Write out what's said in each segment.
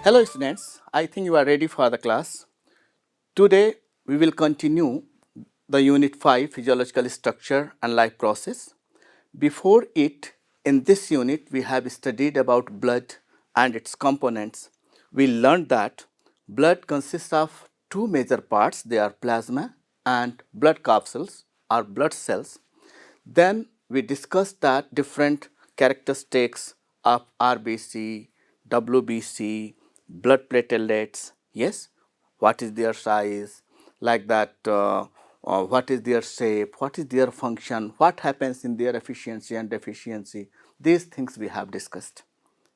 Hello students, I think you are ready for the class. Today we will continue the unit 5 physiological structure and life process. Before it, in this unit we have studied about blood and its components. We learned that blood consists of two major parts, they are plasma and blood capsules or blood cells. Then we discussed that different characteristics of RBC, WBC, blood platelets, yes, what is their size, like that, what is their shape, what is their function, what happens in their efficiency and deficiency. These things we have discussed.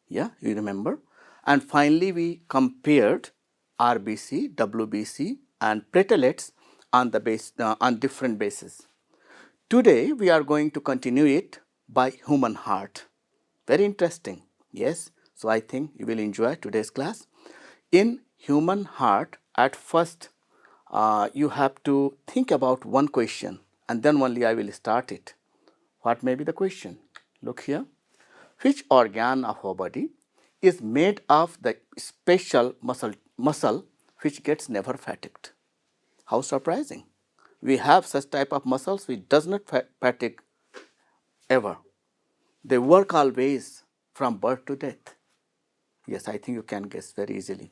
Yeah, you remember? And finally, we compared RBC, WBC, and platelets on the on different bases. Today we are going to continue it by human heart. Very interesting. Yes. So I think you will enjoy today's class. In human heart, at first you have to think about one question and then only I will start it. What may be the question? Look here. Which organ of our body is made of the special muscle which gets never fatigued? How surprising. We have such type of muscles which does not fatigue ever. They work always from birth to death. Yes, I think you can guess very easily.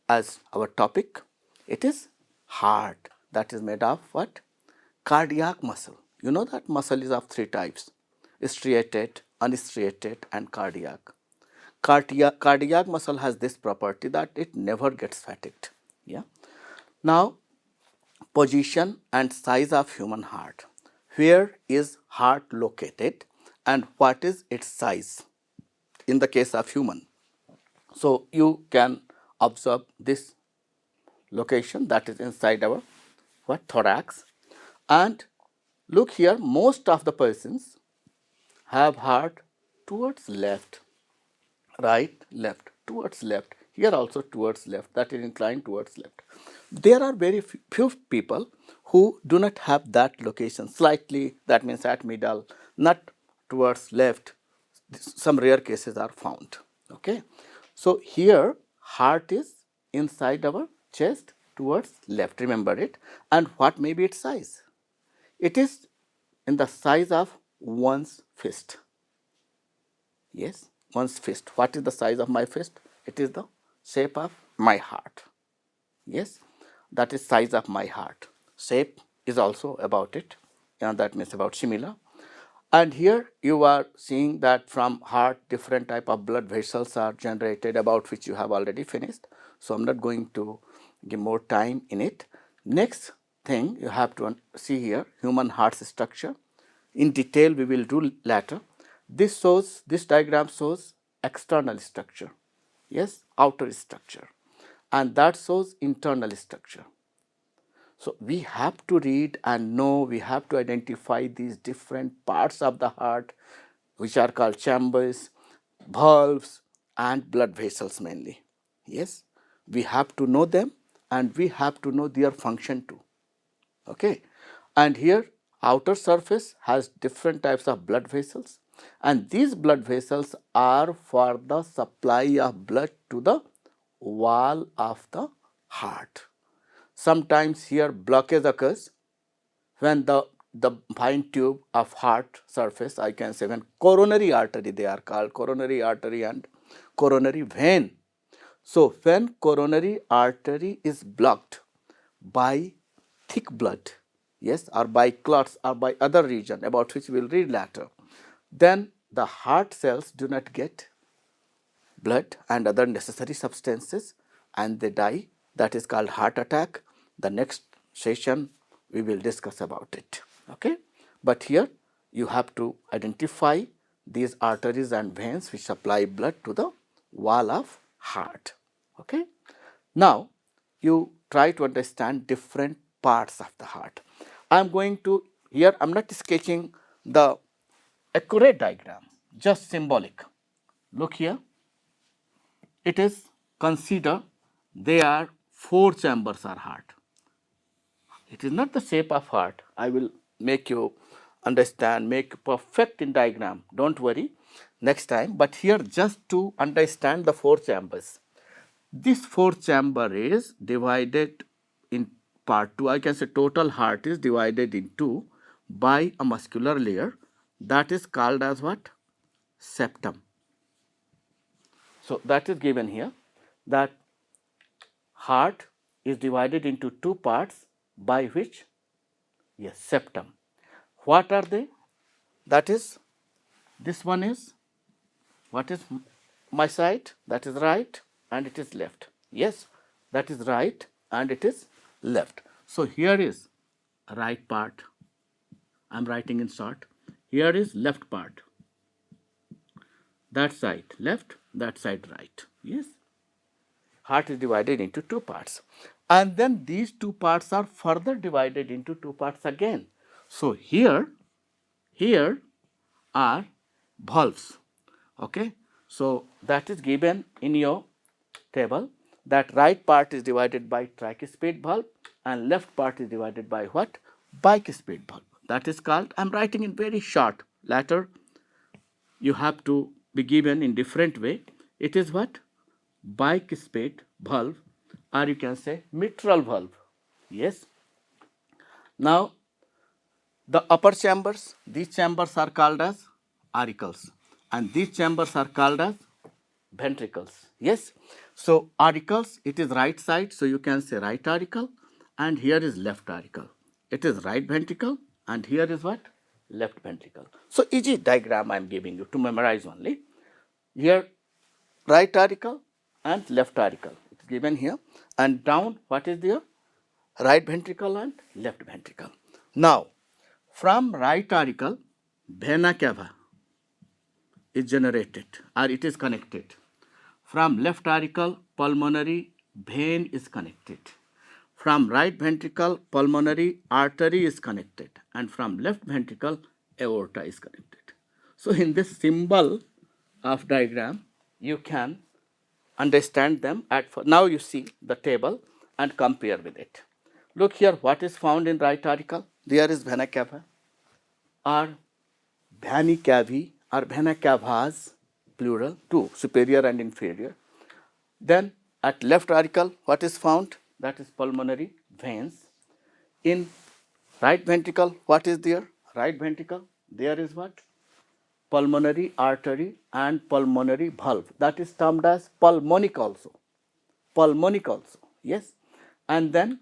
As our topic, it is heart, that is made of what? Cardiac muscle. You know that muscle is of three types: striated, unstriated, and cardiac. Cardiac muscle has this property that it never gets fatigued. Yeah. Now, position and size of human heart. Where is heart located and what is its size in the case of human? So you can observe this location, that is inside our what, thorax, and look here, most of the persons have heart towards left, right, left, towards left, here also towards left, that is inclined towards left. There are very few people who do not have that location, slightly, that means at middle, not towards left. Some rare cases are found. Okay, so here heart is inside our chest towards left, remember it. And what may be its size? It is in the size of one's fist. Yes, one's fist. What is the size of my fist? It is the shape of my heart. Yes, that is size of my heart. Shape is also about it, and that means about similar. And here you are seeing that from heart different type of blood vessels are generated, about which you have already finished. So I'm not going to give more time in it. Next thing you have to see here, human heart's structure. In detail we will do later. This diagram shows external structure. Yes, outer structure. And that shows internal structure. So we have to read and know, we have to identify these different parts of the heart, which are called chambers, valves, and blood vessels mainly. Yes, we have to know them and we have to know their function too. Okay, and here outer surface has different types of blood vessels, and these blood vessels are for the supply of blood to the wall of the heart. Sometimes here blockage occurs when the fine tube of heart surface, I can say, when coronary artery, they are called coronary artery and coronary vein. So when coronary artery is blocked by thick blood, yes, or by clots or by other region about which we will read later, then the heart cells do not get blood and other necessary substances and they die. That is called heart attack. The next session we will discuss about it. Okay, but here you have to identify these arteries and veins which supply blood to the wall of heart. Okay, now you try to understand different parts of the heart. I am going to, here I am not sketching the accurate diagram, just symbolic. Look here, it is consider there are four chambers are heart. It is not the shape of heart. I will make you understand, make perfect in diagram. Don't worry next time. But here just to understand the four chambers. This fourth chamber is divided in part 2. I can say total heart is divided in two by a muscular layer that is called as what? Septum. So that is given here, that heart is divided into two parts by which? Yes, septum. What are they? That is, this one is, what is my side? That is right and it is left. Yes, that is right and it is left. So here is right part. I am writing in short. Here is left part. That side left, that side right. Yes. Heart is divided into two parts. And then these two parts are further divided into two parts again. So here are valves. Okay. So that is given in your table, that right part is divided by tricuspid valve and left part is divided by what? Bicuspid valve. That is called, I am writing in very short. Later you have to be given in different way. It is what? Bicuspid valve, or you can say mitral valve. Yes. Now the upper chambers, these chambers are called as auricles and these chambers are called as ventricles. Yes. So auricles, it is right side, so you can say right auricle, and here is left auricle. It is right ventricle and here is what? Left ventricle. So easy diagram I am giving you to memorize only. Here right auricle and left auricle, it is given here, and down what is there? Right ventricle and left ventricle. Now from right auricle, vena cava is generated or it is connected. From left auricle, pulmonary vein is connected. From right ventricle, pulmonary artery is connected. And from left ventricle, aorta is connected. So in this symbol of diagram, you can understand them. Now you see the table and compare with it. Look here, what is found in right auricle? There is vena cava or veni cavi or vena cavas, plural, two, superior and inferior. Then at left auricle, what is found? That is pulmonary veins. In right ventricle, what is there? Right ventricle, there is what? Pulmonary artery and pulmonary valve. That is termed as pulmonic also. Pulmonic also. Yes. And then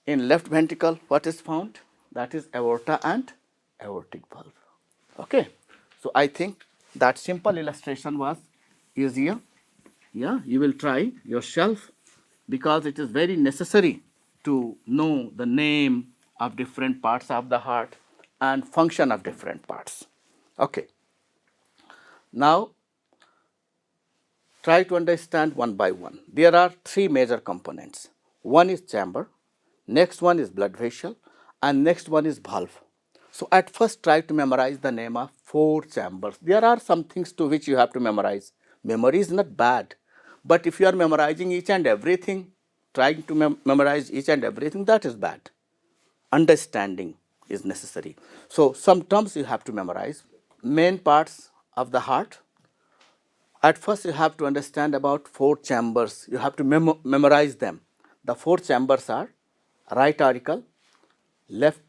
in left ventricle, what is found? That is aorta and aortic valve. Okay. So I think that simple illustration was easier. Yeah, you will try yourself because it is very necessary to know the name of different parts of the heart and function of different parts. Okay. Now try to understand one by one. There are three major components. One is chamber, next one is blood vessel, and next one is valve. So at first try to memorize the name of four chambers. There are some things to which you have to memorize. Memory is not bad, but if you are memorizing each and everything, trying to memorize each and everything, that is bad. Understanding is necessary. So some terms you have to memorize. Main parts of the heart. At first you have to understand about four chambers. You have to memorize them. The four chambers are right auricle,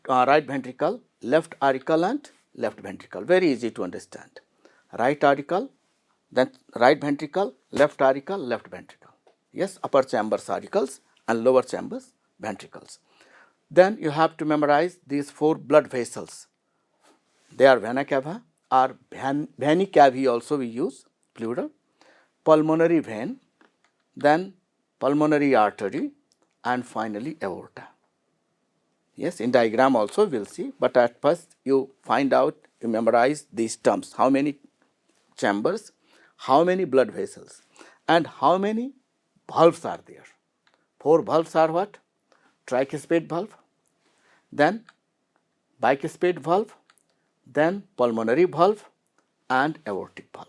right ventricle, left auricle and left ventricle. Very easy to understand. Right auricle, then right ventricle, left auricle, left ventricle. Yes, upper chambers auricles and lower chambers ventricles. Then you have to memorize these four blood vessels. They are vena cava or veni cavi also we use, plural, pulmonary vein, then pulmonary artery, and finally aorta. Yes, in diagram also we will see, but at first you find out, you memorize these terms. How many chambers, how many blood vessels, and how many valves are there. Four valves are what? Tricuspid valve, then bicuspid valve, then pulmonary valve, and aortic valve.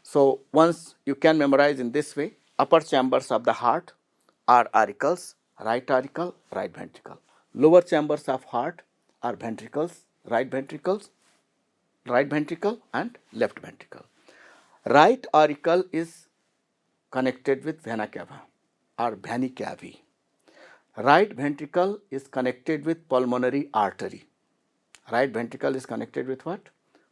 So once you can memorize in this way, upper chambers of the heart are auricles, right auricle, right ventricle. Lower chambers of heart are ventricles, right ventricles, right ventricle and left ventricle. Right auricle is connected with vena cava or vena cava. Right ventricle is connected with pulmonary artery. Right ventricle is connected with what?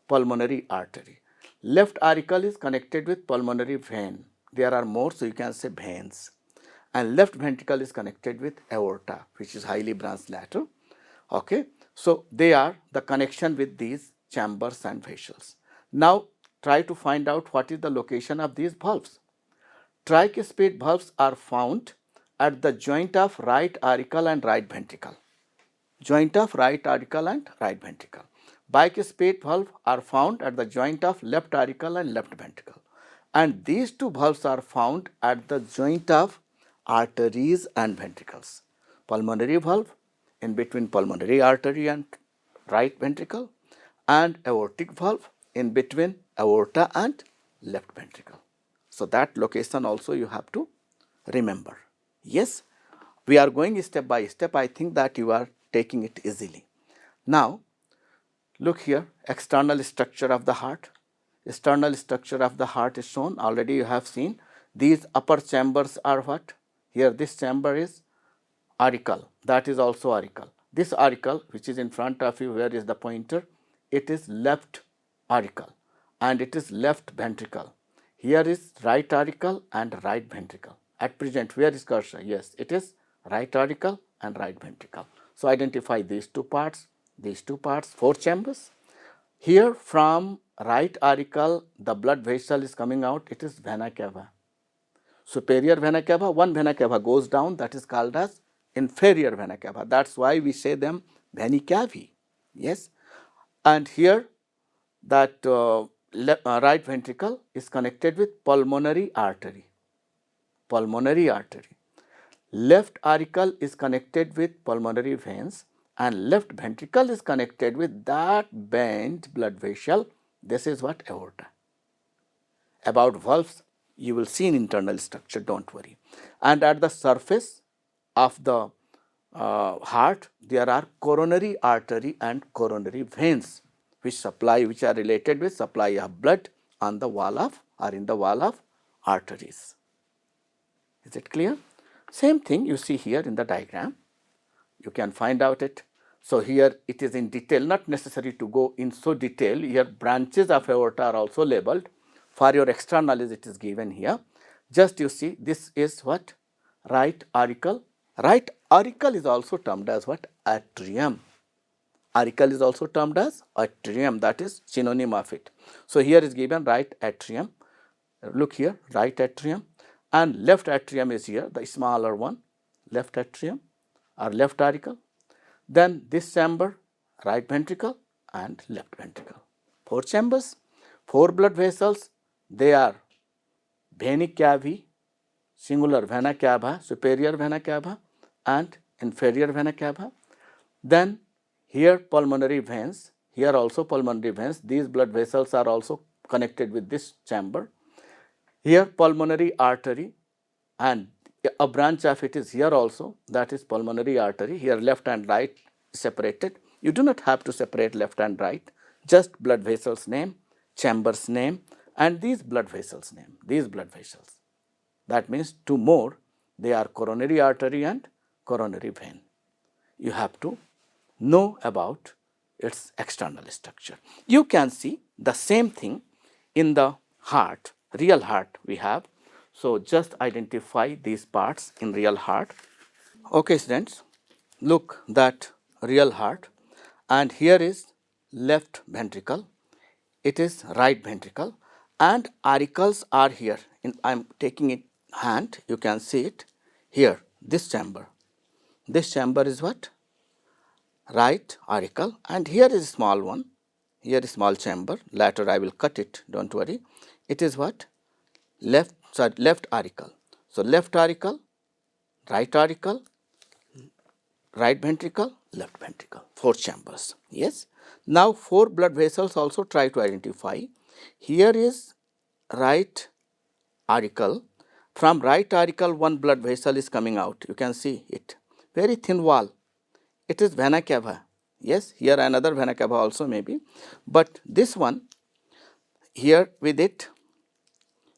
Pulmonary artery. Left auricle is connected with pulmonary vein. There are more, so you can say veins. And left ventricle is connected with aorta, which is highly branched lateral. Okay, so they are the connection with these chambers and vessels. Now try to find out what is the location of these valves. Tricuspid valves are found at the joint of right auricle and right ventricle. Joint of right auricle and right ventricle. Bicuspid valve are found at the joint of left auricle and left ventricle. And these two valves are found at the joint of arteries and ventricles. Pulmonary valve in between pulmonary artery and right ventricle, and aortic valve in between aorta and left ventricle. So that location also you have to remember. Yes, we are going step by step. I think that you are taking it easily. Now, look here, external structure of the heart. External structure of the heart is shown. Already you have seen. These upper chambers are what? Here this chamber is auricle. That is also auricle. This auricle, which is in front of you, where is the pointer? It is left auricle and it is left ventricle. Here is right auricle and right ventricle. At present, where is cursor? Yes, it is right auricle and right ventricle. So identify these two parts, 4 chambers. Here from right auricle, the blood vessel is coming out. It is vena cava. Superior vena cava, one vena cava goes down, that is called as inferior vena cava. That's why we say them vena cava. Yes. And here that right ventricle is connected with pulmonary artery. Pulmonary artery. Left auricle is connected with pulmonary veins and left ventricle is connected with that bent blood vessel. This is what? Aorta. About valves, you will see in internal structure, don't worry. And at the surface of the heart, there are coronary artery and coronary veins, which are related with supply of blood on the wall of or in the wall of arteries. Is it clear? Same thing you see here in the diagram. You can find out it. So here it is in detail, not necessary to go in so detail. Here branches of aorta are also labeled. For your extra knowledge, it is given here. Just you see, this is what? Right auricle. Right auricle is also termed as what? Atrium. Auricle is also termed as atrium. That is synonym of it. So here is given right atrium. Look here, right atrium. And left atrium is here, the smaller one. Left atrium or left auricle. Then this chamber, right ventricle and left ventricle. 4 chambers, 4 blood vessels. They are vena cava, singular vena cava, superior vena cava and inferior vena cava. Then here pulmonary veins, here also pulmonary veins. These blood vessels are also connected with this chamber. Here pulmonary artery and a branch of it is here also, that is pulmonary artery. Here left and right separated. You do not have to separate left and right, just blood vessels name, chambers name and these blood vessels name, these blood vessels. That means 2 more, they are coronary artery and coronary vein. You have to know about its external structure. You can see the same thing in the heart, real heart we have. So just identify these parts in real heart. Okay students, look that real heart and here is left ventricle, it is right ventricle and auricles are here. I am taking it hand, you can see it here, this chamber. This chamber is what? Right auricle and here is a small one, here is small chamber, later I will cut it, don't worry. It is what? Left auricle. So left auricle, right auricle, right ventricle, left ventricle, 4 chambers. Yes. Now 4 blood vessels also try to identify. Here is right auricle. From right auricle 1 blood vessel is coming out. You can see it. Very thin wall. It is vena cava. Yes, here another vena cava also maybe. But this one, here with it,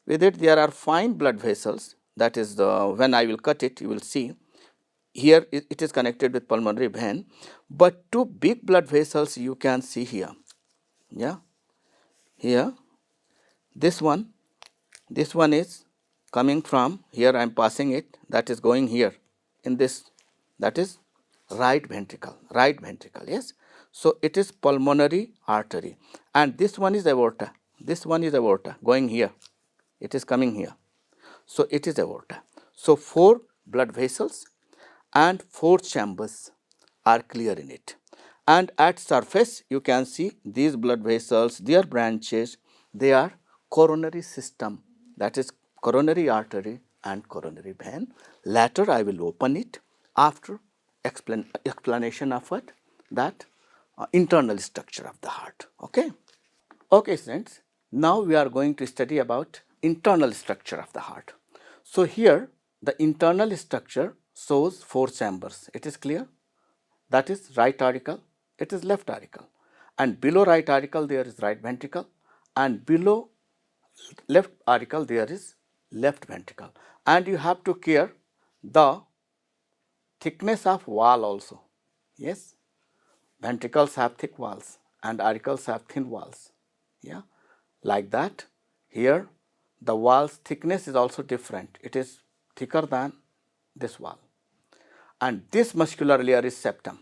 With it there are fine blood vessels, that is when I will cut it you will see here it is connected with pulmonary vein, but two big blood vessels you can see here. Yeah, here this one is coming from here, I am passing it, that is going here in this, that is right ventricle, yes. So it is pulmonary artery, and this one is aorta, going here, it is coming here, so it is aorta. So four blood vessels and four chambers are clear in it, and at surface you can see these blood vessels, their branches, they are coronary system, that is coronary artery and coronary vein. Later I will open it after explanation of what, that internal structure of the heart. Okay. Okay, students, now we are going to study about internal structure of the heart. So here the internal structure shows four chambers. It is clear? That is right auricle, it is left auricle, and below right auricle there is right ventricle, and below left auricle there is left ventricle. And you have to care the thickness of wall also. Yes, ventricles have thick walls and auricles have thin walls. Yeah, like that. Here the wall's thickness is also different, it is thicker than this wall. And this muscular layer is septum,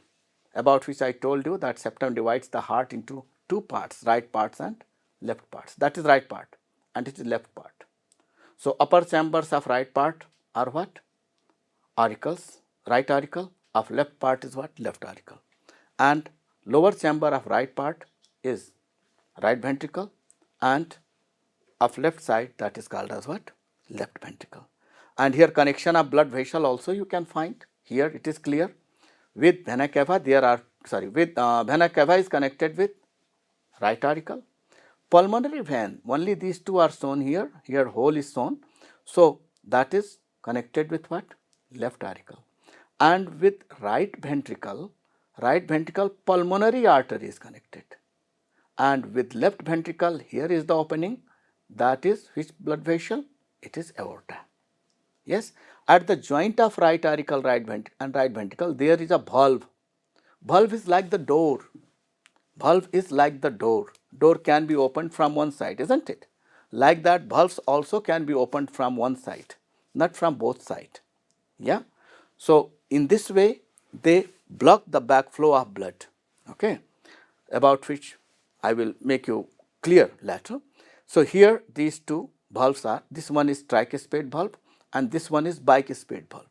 about which I told you that septum divides the heart into two parts, right parts and left parts. That is right part and it is left part. So upper chambers of right part are what? Auricles, right auricle, of left part is what? Left auricle. And lower chamber of right part is right ventricle, and of left side that is called as what? Left ventricle. And here connection of blood vessel also you can find. Here it is clear. With vena cava vena cava is connected with right auricle. Pulmonary vein, only these two are shown here. Here whole is shown. So that is connected with what? Left auricle. And with right ventricle pulmonary artery is connected. And with left ventricle, here is the opening, that is which blood vessel? It is aorta. Yes, at the joint of right auricle and right ventricle there is a valve. Valve is like the door. Door can be opened from one side, isn't it? Like that, valves also can be opened from one side, not from both sides. Yeah. So in this way they block the backflow of blood. Okay, about which I will make you clear later. So here these two valves are, this one is tricuspid valve and this one is bicuspid valve.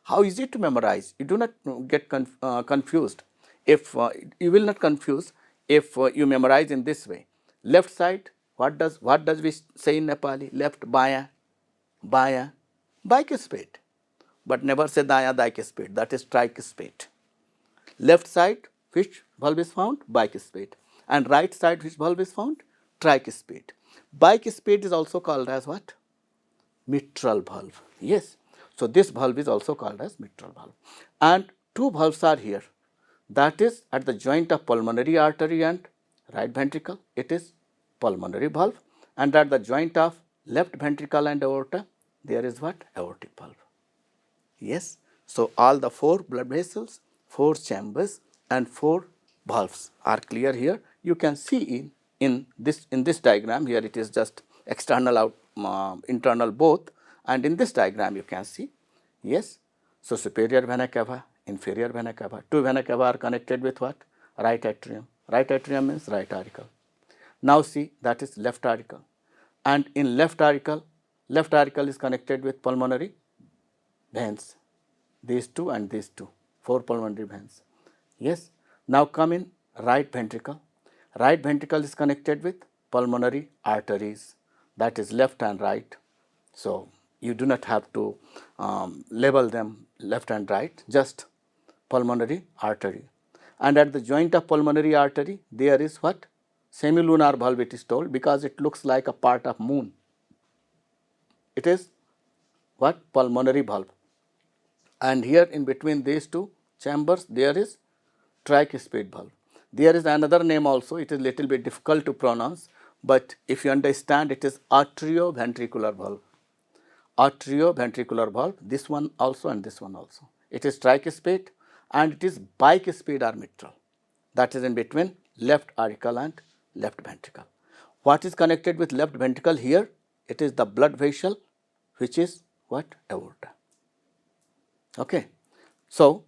How easy to memorize? You do not get confused. If you will not confuse if you memorize in this way. Left side, what does we say in Nepali? Left, baya, bicuspid. But never say daya dicuspid, that is tricuspid. Left side, which valve is found? Bicuspid. And right side, which valve is found? Tricuspid. Bicuspid is also called as what? Mitral valve. Yes. So this valve is also called as mitral valve. And two valves are here. That is at the joint of pulmonary artery and right ventricle, it is pulmonary valve. And at the joint of left ventricle and aorta, there is what? Aortic valve. Yes. So all the four blood vessels, four chambers and four valves are clear here. You can see in this diagram, here it is just external internal both, and in this diagram you can see. Yes. So superior vena cava, inferior vena cava. Two vena cava are connected with what? Right atrium. Right atrium means right auricle. Now see, that is left auricle. And in left auricle is connected with pulmonary veins. These two and these two, four pulmonary veins. Yes. Now come in right ventricle. Right ventricle is connected with pulmonary arteries, that is left and right. So you do not have to label them left and right, just pulmonary artery. And at the joint of pulmonary artery there is what? Semilunar valve, it is told, because it looks like a part of moon. It is what? Pulmonary valve. And here in between these two chambers there is tricuspid valve. There is another name also, it is little bit difficult to pronounce, but if you understand, it is atrioventricular valve. Atrioventricular valve, this one also and this one also. It is tricuspid and it is bicuspid or mitral. That is in between left auricle and left ventricle. What is connected with left ventricle here? It is the blood vessel, which is what? Aorta. Okay. So,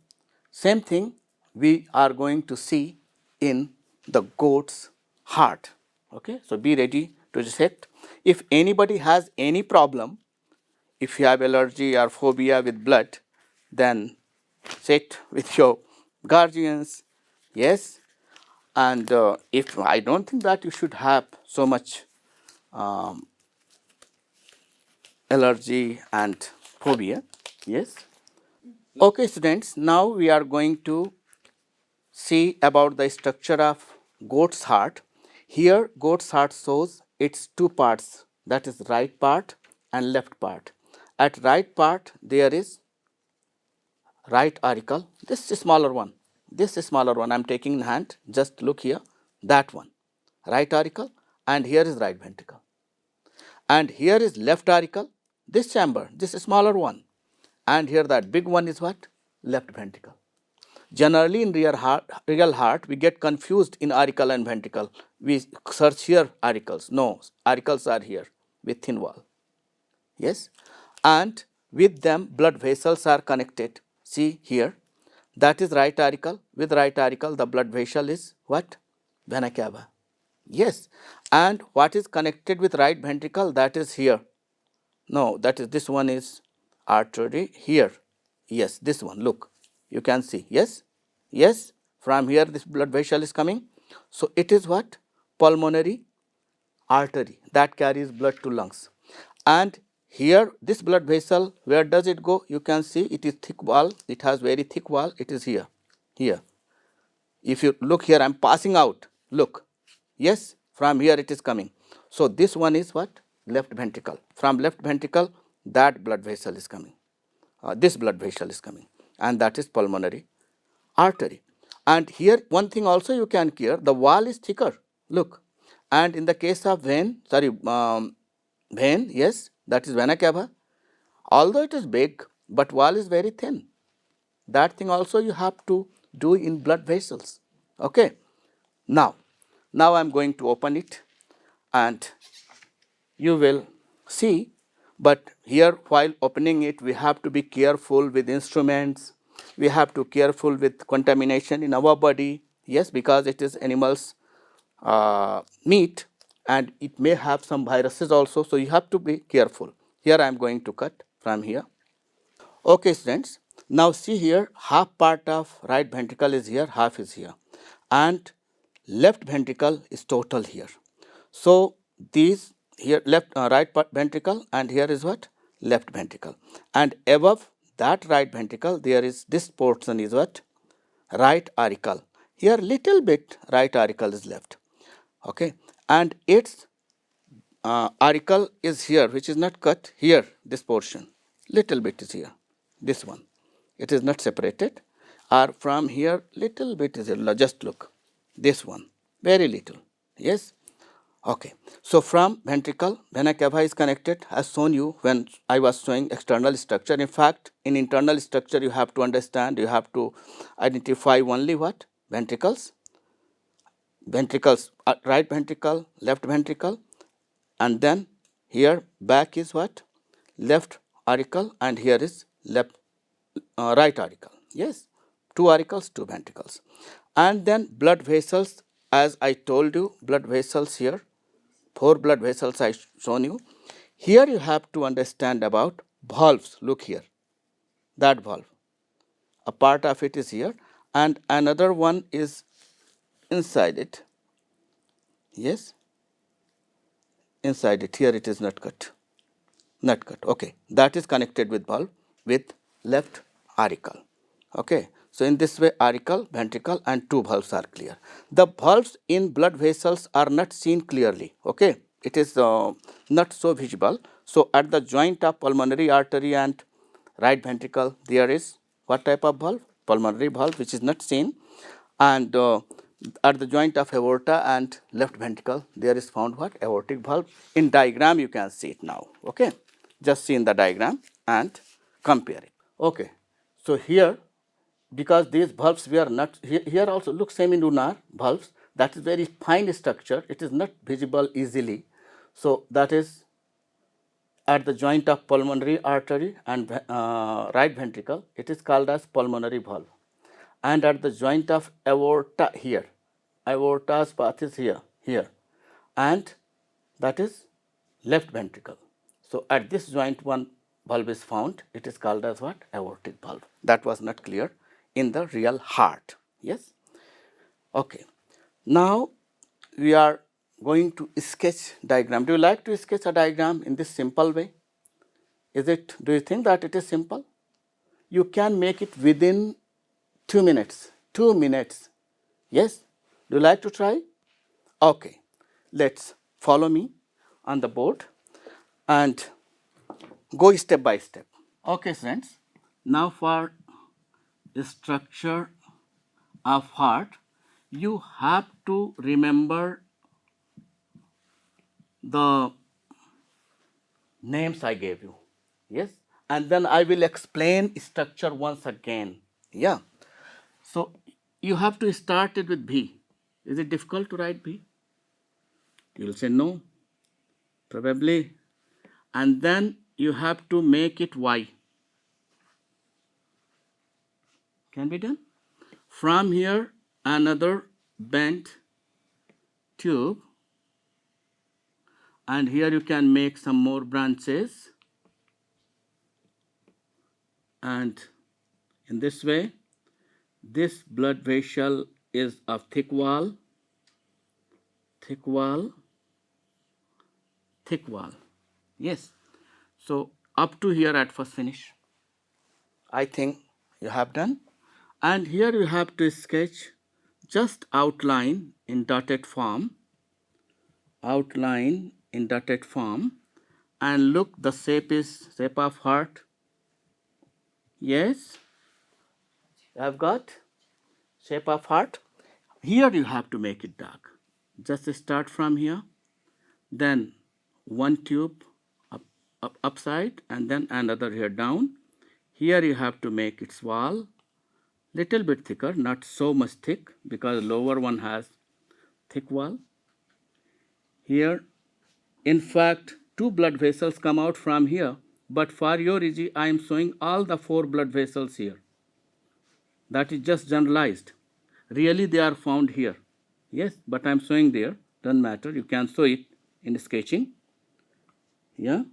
same thing we are going to see in the goat's heart. Okay. So, be ready to dissect. If anybody has any problem, if you have allergy or phobia with blood, then sit with your guardians. Yes. And if I don't think that you should have so much allergy and phobia. Yes. Okay, students, now we are going to see about the structure of goat's heart. Here, goat's heart shows its two parts, that is right part and left part. At right part, there is right auricle, this is smaller one, this is smaller one, I am taking in hand, just look here, that one, right auricle, and here is right ventricle. And here is left auricle, this chamber, this is smaller one, and here that big one is what? Left ventricle. Generally in real heart, we get confused in auricle and ventricle. We search here auricles. No, auricles are here with thin wall. Yes, and with them blood vessels are connected. See here, that is right auricle. With right auricle, the blood vessel is what? Vena cava. Yes, and what is connected with right ventricle? That is here. No, that is this one is artery here. Yes, this one. Look, you can see. Yes, yes. From here, this blood vessel is coming. So it is what? Pulmonary artery that carries blood to lungs. And here, this blood vessel, where does it go? You can see it is thick wall. It has very thick wall. It is here. Here. If you look here, I am passing out. Look. Yes, from here it is coming. So this one is what? Left ventricle. From left ventricle, that blood vessel is coming. This blood vessel is coming, and that is pulmonary artery. And here one thing also you can clear, the wall is thicker. Look, and in the case of vein, vein, yes, that is vena cava. Although it is big, but wall is very thin. That thing also you have to do in blood vessels. Okay. Now I am going to open it and you will see, but here while opening it, we have to be careful with instruments, we have to careful with contamination in our body. Yes, because it is animals meat and it may have some viruses also, so you have to be careful. Here I am going to cut from here. Okay, students, now see here, half part of right ventricle is here, half is here, and left ventricle is total here. So these here left right part ventricle, and here is what? Left ventricle. And above that right ventricle, there is this portion is what? Right auricle. Here little bit right auricle is left. Okay, and its auricle is here, which is not cut here. This portion little bit is here. This one, it is not separated. Or from here little bit is here. Just look, this one very little. Yes. Okay. So from ventricle, vena cava is connected, as shown you when I was showing external structure. In fact, in internal structure, you have to understand, you have to identify only what? Ventricles. Ventricles, right ventricle, left ventricle, and then here back is what? Left auricle, and here is left right auricle. Yes, two auricles, two ventricles. And then blood vessels, as I told you, blood vessels here, 4 blood vessels I shown you. Here you have to understand about valves. Look here, that valve. A part of it is here, and another one is inside it. Yes, inside it. Here it is not cut. Not cut. Okay, that is connected with valve with left auricle. Okay, so in this way, auricle, ventricle, and 2 valves are clear. The valves in blood vessels are not seen clearly. Okay, it is not so visible. So at the joint of pulmonary artery and right ventricle, there is what type of valve? Pulmonary valve, which is not seen. And At the joint of aorta and left ventricle, there is found what? Aortic valve. In diagram, you can see it now. Okay, just see in the diagram and compare it. Okay, so here, because these valves were not here also look semilunar valves. That is very fine structure. It is not visible easily. So that is at the joint of pulmonary artery and right ventricle. It is called as pulmonary valve. And at the joint of aorta here, aorta's path is here, and that is left ventricle. So at this joint one valve is found. It is called as what? Aortic valve. That was not clear in the real heart. Yes. Okay. Now we are going to sketch diagram. Do you like to sketch a diagram in this simple way? Is it? Do you think that it is simple? You can make it within 2 minutes. 2 minutes. Yes? Do you like to try? Okay. Let's follow me on the board and go step by step. Okay, friends. Now for the structure of heart, you have to remember the names I gave you. Yes? And then I will explain structure once again. Yeah. So you have to start it with B. Is it difficult to write B? You will say no, probably. And then you have to make it Y. Can be done? From here, another bent tube. And here you can make some more branches. And in this way, this blood vessel is of thick wall, thick wall, thick wall. Yes. So up to here at first finish. I think you have done. And here you have to sketch just outline in dotted form, outline in dotted form, and look, the shape is shape of heart. Yes, you have got shape of heart. Here you have to make it dark. Just start from here, then one tube upside, and then another here down. Here you have to make its wall little bit thicker, not so much thick, because lower one has thick wall. Here, in fact, 2 blood vessels come out from here, but for your easy, I am showing all the 4 blood vessels here. That is just generalized. Really, they are found here. Yes, but I am showing there. Doesn't matter. You can show it in sketching. Yeah.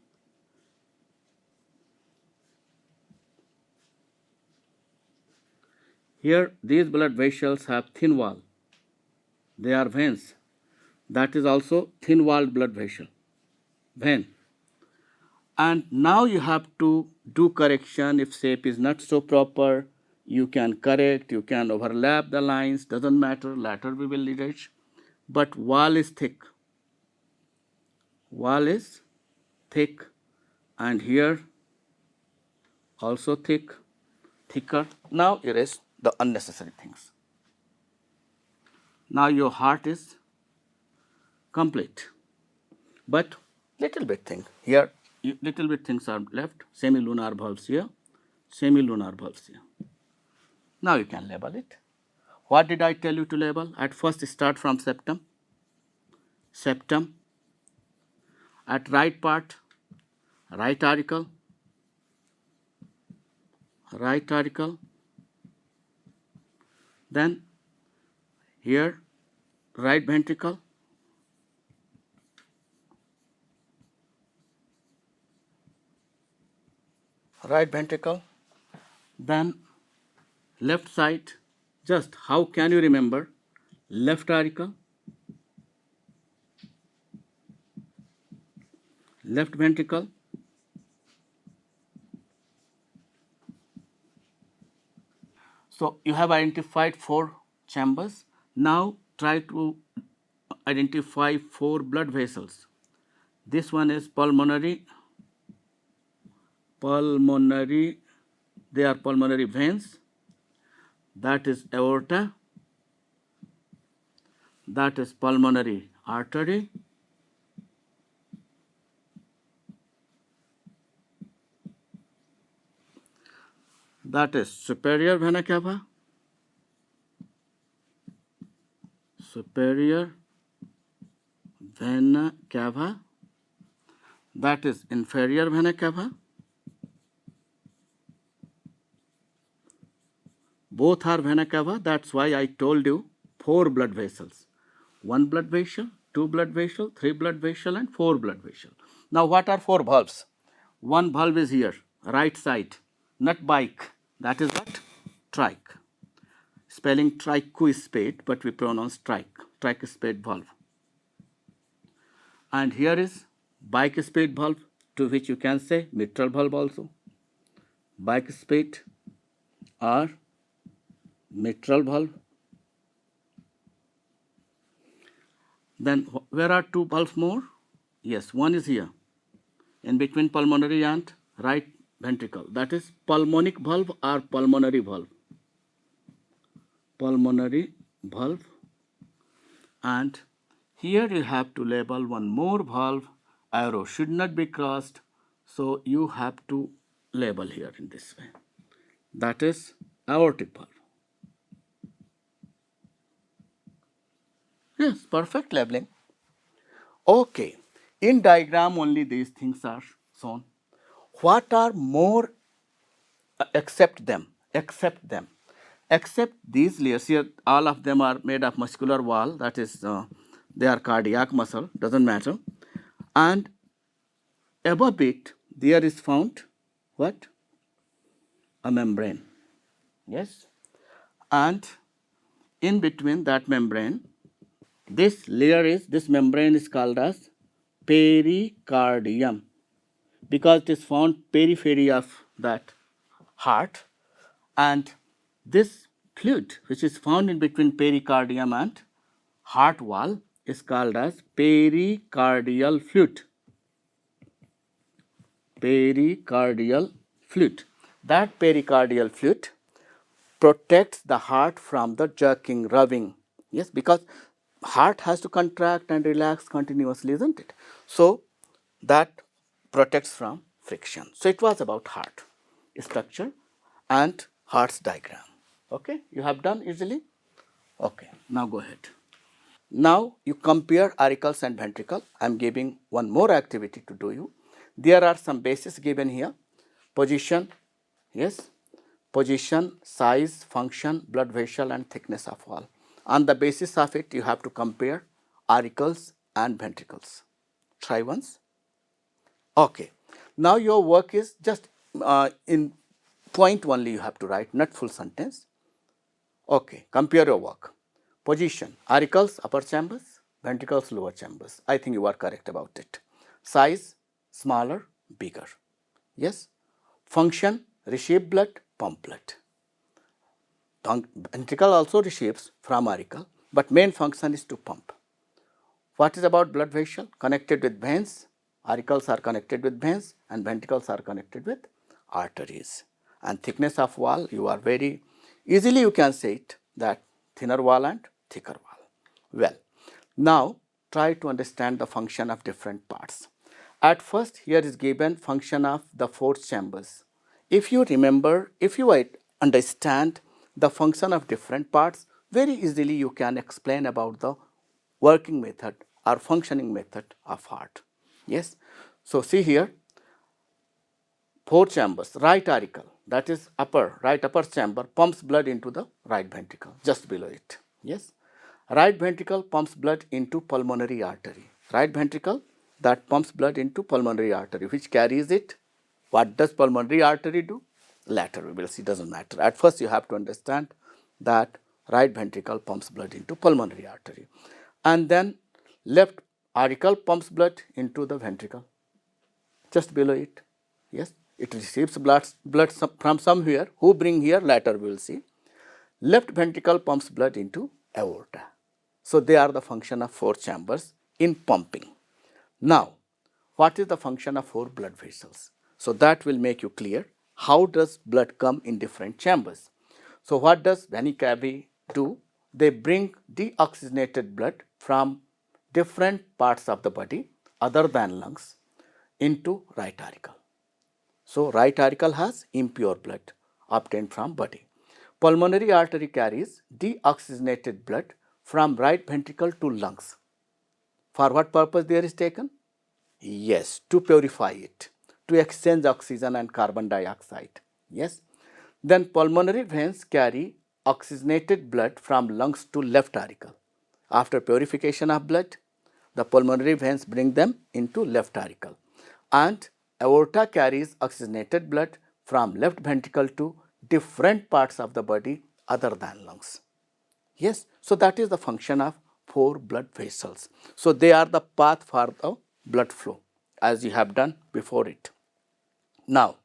Here, these blood vessels have thin wall. They are veins. That is also thin walled blood vessel, vein. And now you have to do correction. If shape is not so proper, you can correct, you can overlap the lines, doesn't matter, later we will reach. But wall is thick. Wall is thick, and here also thick, thicker. Now erase the unnecessary things. Now your heart is complete. But little bit thing here, little bit things are left. Semilunar valves here, semilunar valves here. Now you can label it. What did I tell you to label? At first start from septum. Septum. At right part, right auricle, right auricle. Then here, right ventricle. Right ventricle. Then left side. Just how can you remember? Left auricle, left ventricle, so you have identified 4 chambers. Now try to identify 4 blood vessels. This one is pulmonary, they are pulmonary veins. That is aorta, that is pulmonary artery. That is superior vena cava. Superior vena cava. That is inferior vena cava. Both are vena cava. That's why I told you 4 blood vessels. 1 blood vessel, 2 blood vessel, 3 blood vessel, and 4 blood vessel. Now, what are 4 valves? One valve is here, right side, not bike. That is what? Trike. Spelling tricuspid, but we pronounce trike. Tricuspid valve. And here is bicuspid valve, to which you can say mitral valve also. Bicuspid or mitral valve. Then where are 2 valves more? Yes, one is here, in between pulmonary and right ventricle. That is pulmonic valve or pulmonary valve. Pulmonary valve. And here you have to label one more valve. Arrow should not be crossed, so you have to label here in this way. That is aortic valve. Yes, perfect labeling. Okay, in diagram only these things are shown. What are more except them? Except these layers here, all of them are made of muscular wall, that is, they are cardiac muscle, doesn't matter. And above it, there is found what? A membrane. Yes. And in between that membrane, this membrane is called as pericardium, because it is found periphery of that heart. And this fluid, which is found in between pericardium and heart wall, is called as pericardial fluid. Pericardial fluid. That pericardial fluid protects the heart from the jerking, rubbing. Yes, because heart has to contract and relax continuously, isn't it? So that protects from friction. So it was about heart structure and heart's diagram. Okay, you have done easily? Okay, now go ahead. Now you compare auricles and ventricle. I am giving one more activity to do you. There are some bases given here. Position, yes, position, size, function, blood vessel, and thickness of wall. On the basis of it, you have to compare auricles and ventricles. Try once. Okay. Now your work is just in point only you have to write, not full sentence. Okay. Compare your work. Position, auricles, upper chambers, ventricles, lower chambers. I think you are correct about it. Size, smaller, bigger. Yes. Function, receive blood, pump blood. Ventricle also receives from auricle, but main function is to pump. What is about blood vessel? Connected with veins. Auricles are connected with veins and ventricles are connected with arteries. And thickness of wall, you are very easily you can say it, that thinner wall and thicker wall. Well, now try to understand the function of different parts. At first, here is given function of the 4 chambers. If you remember, if you understand the function of different parts, very easily you can explain about the working method or functioning method of heart. Yes. So see here, 4 chambers. Right auricle, that is right upper chamber, pumps blood into the right ventricle, just below it. Yes. Right ventricle pumps blood into pulmonary artery. Right ventricle that pumps blood into pulmonary artery, which carries it. What does pulmonary artery do? Later we will see, doesn't matter. At first you have to understand that right ventricle pumps blood into pulmonary artery. And then left auricle pumps blood into the ventricle, just below it. Yes, it receives blood from somewhere. Who bring here? Later we will see. Left ventricle pumps blood into aorta. So they are the function of 4 chambers in pumping. Now, what is the function of 4 blood vessels? So that will make you clear how does blood come in different chambers. So what does vena cava do? they bring deoxygenated blood from different parts of the body other than lungs into right auricle. So, right auricle has impure blood obtained from body. Pulmonary artery carries deoxygenated blood from right ventricle to lungs. For what purpose there is taken? Yes, to purify it, to exchange oxygen and carbon dioxide. Yes. Then pulmonary veins carry oxygenated blood from lungs to left auricle. After purification of blood, the pulmonary veins bring them into left auricle. And aorta carries oxygenated blood from left ventricle to different parts of the body other than lungs. Yes, so that is the function of four blood vessels. So they are the path for the blood flow as you have done before it. Now,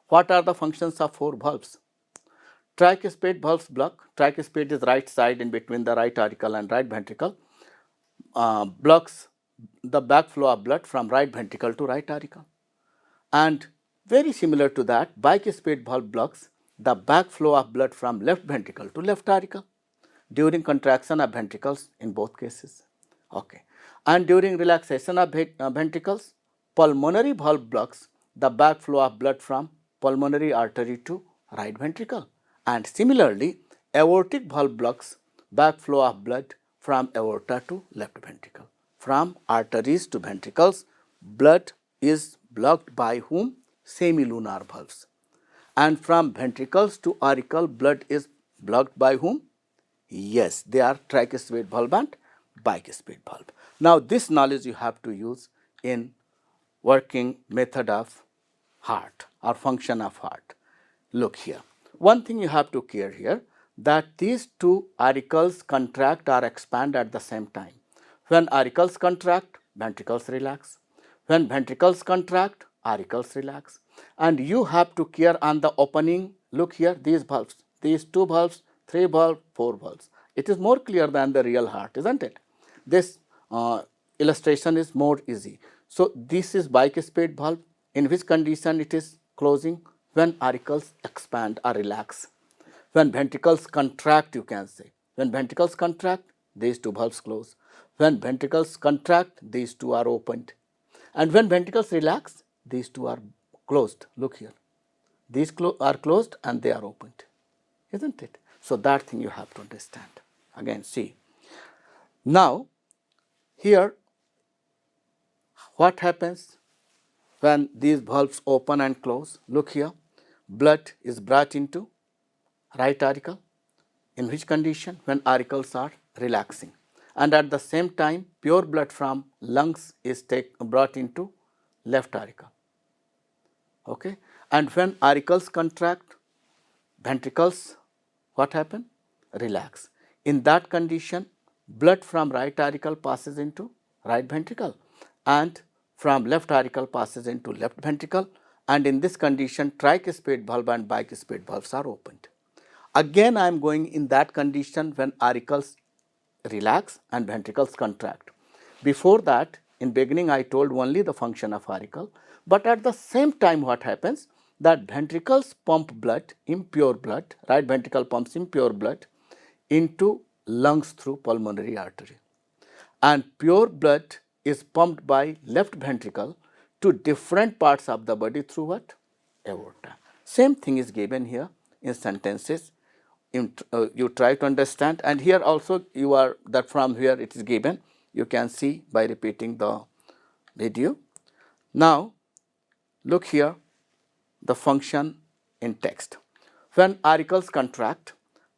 what are the functions of four valves? Tricuspid valves block. Tricuspid is right side in between the right auricle and right ventricle. Blocks the backflow of blood from right ventricle to right auricle. And very similar to that, bicuspid valve blocks the backflow of blood from left ventricle to left auricle during contraction of ventricles in both cases. Okay. And during relaxation of ventricles, pulmonary valve blocks the backflow of blood from pulmonary artery to right ventricle. And similarly, aortic valve blocks backflow of blood from aorta to left ventricle. From arteries to ventricles, blood is blocked by whom? Semilunar valves. And from ventricles to auricle, blood is blocked by whom? Yes, they are tricuspid valve and bicuspid valve. Now, this knowledge you have to use in working method of heart or function of heart. Look here. One thing you have to care here, that these two auricles contract or expand at the same time. When auricles contract, ventricles relax. When ventricles contract, auricles relax. And you have to care on the opening. Look here, these valves, these two valves, three valves, four valves. It is more clear than the real heart, isn't it? This illustration is more easy. So, this is bicuspid valve, in which condition it is closing? When auricles expand or relax. When ventricles contract, you can say. When ventricles contract, these two valves close. When ventricles contract, these two are opened. And when ventricles relax, these two are closed. Look here. These are closed and they are opened. Isn't it? So, that thing you have to understand. Again, see. Now, here, what happens when these valves open and close? Look here. Blood is brought into right auricle. In which condition? When auricles are relaxing. And at the same time, pure blood from lungs is brought into left auricle. Okay. And when auricles contract, ventricles, what happen? Relax. In that condition, blood from right auricle passes into right ventricle and from left auricle passes into left ventricle, and in this condition tricuspid valve and bicuspid valves are opened. Again I am going in that condition when auricles relax and ventricles contract. Before that, in beginning I told only the function of auricle, but at the same time what happens? That ventricles pump blood, impure blood, right ventricle pumps impure blood into lungs through pulmonary artery. And pure blood is pumped by left ventricle to different parts of the body through what? Aorta. Same thing is given here in sentences. You try to understand, and here also you are that from here it is given. You can see by repeating the video. Now, look here the function in text. When auricles contract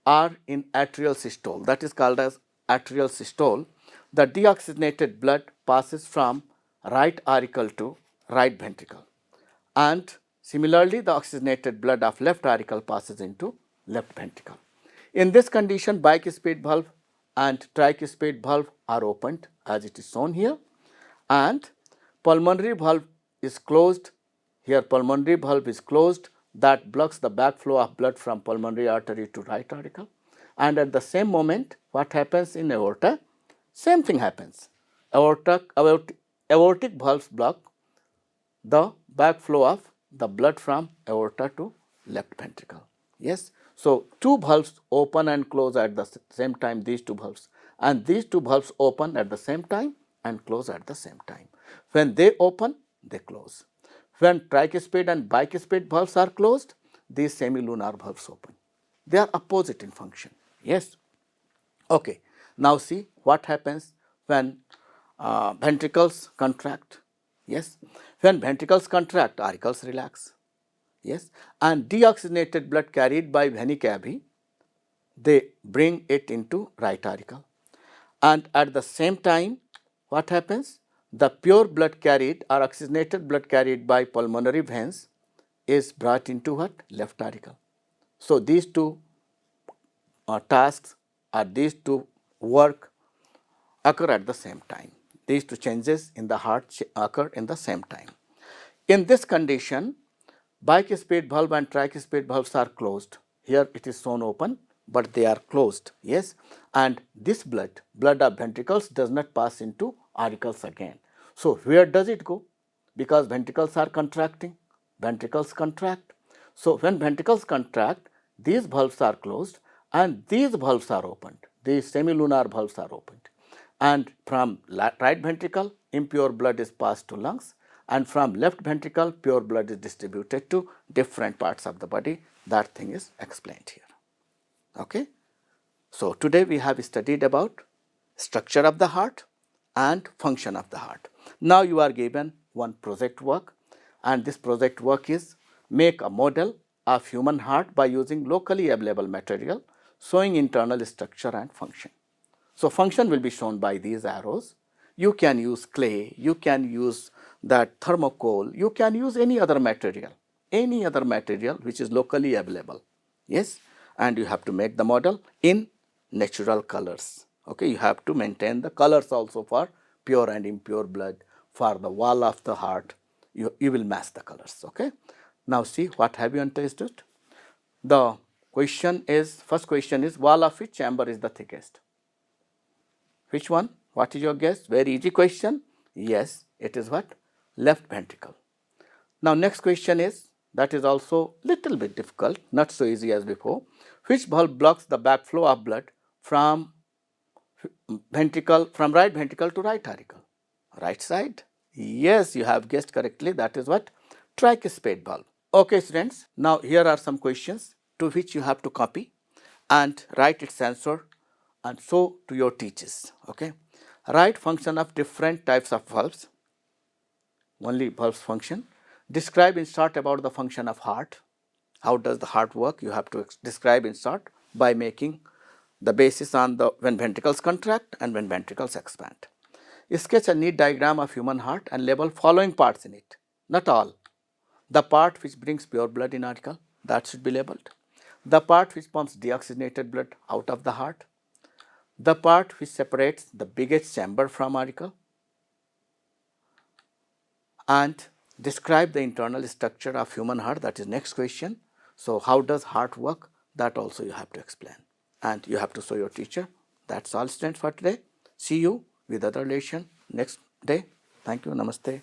are in atrial systole, that is called as atrial systole, the deoxygenated blood passes from right auricle to right ventricle, and similarly the oxygenated blood of left auricle passes into left ventricle. In this condition, bicuspid valve and tricuspid valve are opened as it is shown here, and pulmonary valve is closed. Here pulmonary valve is closed, that blocks the backflow of blood from pulmonary artery to right auricle, and at the same moment what happens in aorta? Same thing happens. Aortic valves block the backflow of the blood from aorta to left ventricle. Yes. So two valves open and close at the same time, these two valves, and these two valves open at the same time and close at the same time. When they open, they close. When tricuspid and bicuspid valves are closed, these semilunar valves open. They are opposite in function. Yes. Okay. Now see what happens when ventricles contract. Yes. When ventricles contract, auricles relax. Yes. And deoxygenated blood carried by vena cava, they bring it into right auricle. And at the same time, what happens? The pure blood carried or oxygenated blood carried by pulmonary veins is brought into what? Left auricle. So these two tasks or these two work occur at the same time. These two changes in the heart occur in the same time. In this condition, bicuspid valve and tricuspid valves are closed. Here it is shown open, but they are closed. Yes, and this blood of ventricles does not pass into auricles again. So where does it go? Because ventricles are contracting, ventricles contract. So when ventricles contract, these valves are closed and these valves are opened. These semilunar valves are opened. And from right ventricle, impure blood is passed to lungs, and from left ventricle, pure blood is distributed to different parts of the body. That thing is explained here. Okay. So today we have studied about structure of the heart and function of the heart. Now you are given one project work, and this project work is make a model of human heart by using locally available material showing internal structure and function. So function will be shown by these arrows. You can use clay, you can use that thermocol, you can use any other material which is locally available. Yes, and you have to make the model in natural colors. Okay, you have to maintain the colors also for pure and impure blood. For the wall of the heart, you will match the colors. Okay, now see what have you understood. The question is, first question is, wall of which chamber is the thickest? Which one? What is your guess? Very easy question. Yes, it is what? Left ventricle. Now next question is, that is also little bit difficult, not so easy as before. Which valve blocks the backflow of blood from ventricle, from right ventricle to right auricle? Right side? Yes, you have guessed correctly. That is what? Tricuspid valve. Okay students, now here are some questions to which you have to copy and write its answer and show to your teachers. Okay, write function of different types of valves, only valves function. Describe in short about the function of heart. How does the heart work? You have to describe in short by making the basis on the when ventricles contract and when ventricles expand. Sketch a neat diagram of human heart and label following parts in it. Not all. The part which brings pure blood in auricle, that should be labeled. The part which pumps deoxygenated blood out of the heart. The part which separates the biggest chamber from auricle, and describe the internal structure of human heart. That is next question. So how does heart work? That also you have to explain and you have to show your teacher. That's all students for today. See you with other lesson next day. Thank you. Namaste.